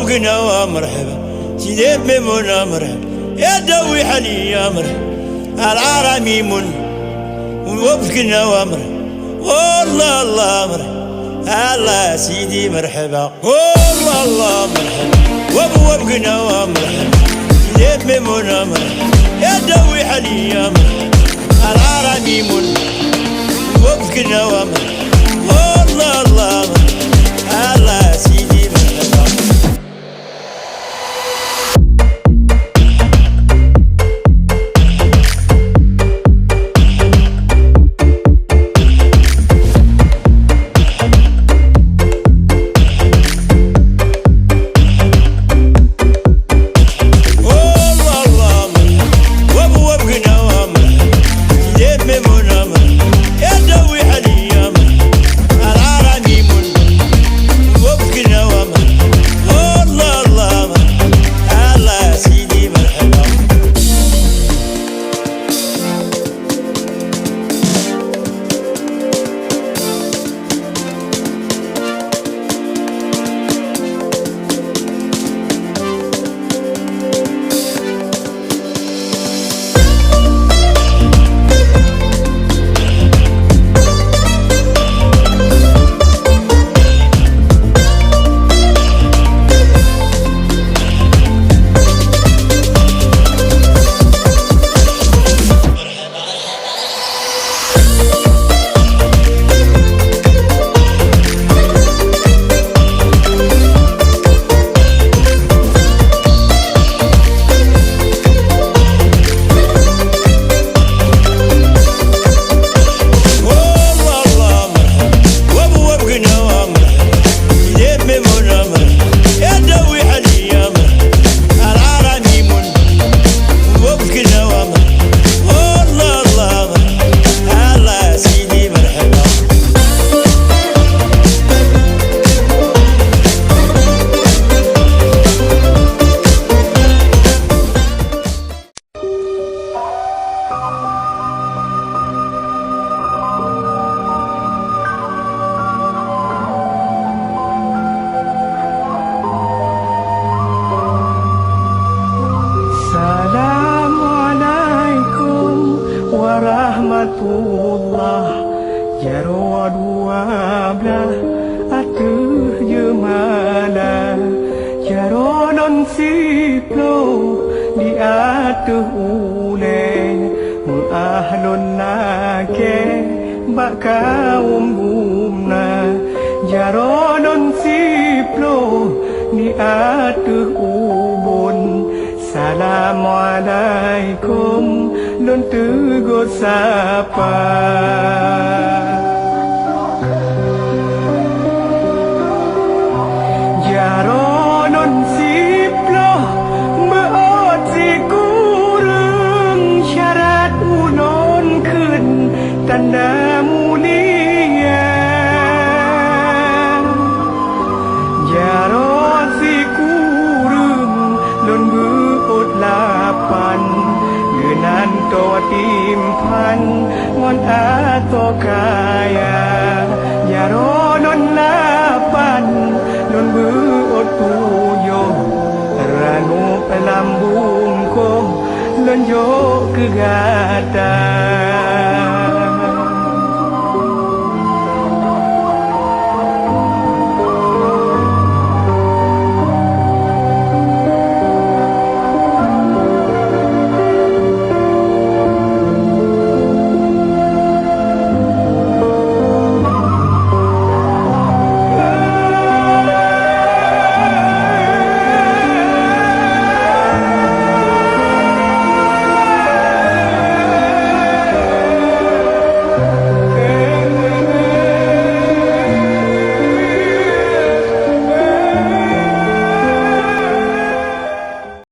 وبوقنا ومرحبا سيدي بميمونة مرحبا يا دوي حني يا مرحبا العرامي من وبوقنا ومرحبا والله الله مرحبا الله سيدي مرحبا والله الله مرحبا وبوقنا ومرحبا سيدي بميمونة مرحبا يا دوي حني يا مرحبا العرامي من وبوقنا ومرحبا والله الله مرحبا الله سيدي مرحبا Rahmatullah Jaro dua belah Atuh jemala Jaro non siplo Di atuh ule Mu'ahlun nake Baka umbumna Jaro non siplo Di atuh ubun Assalamualaikum Lon tegur sapa Jaro non siplo Meot si kurung Syarat unon kun Tanda mulia Jaro si kurung Lon beot lapan Genan to timpan Ngon ato kaya Jaro non lapan Non beot puyo Ranu pelambung ko Lon jo kegata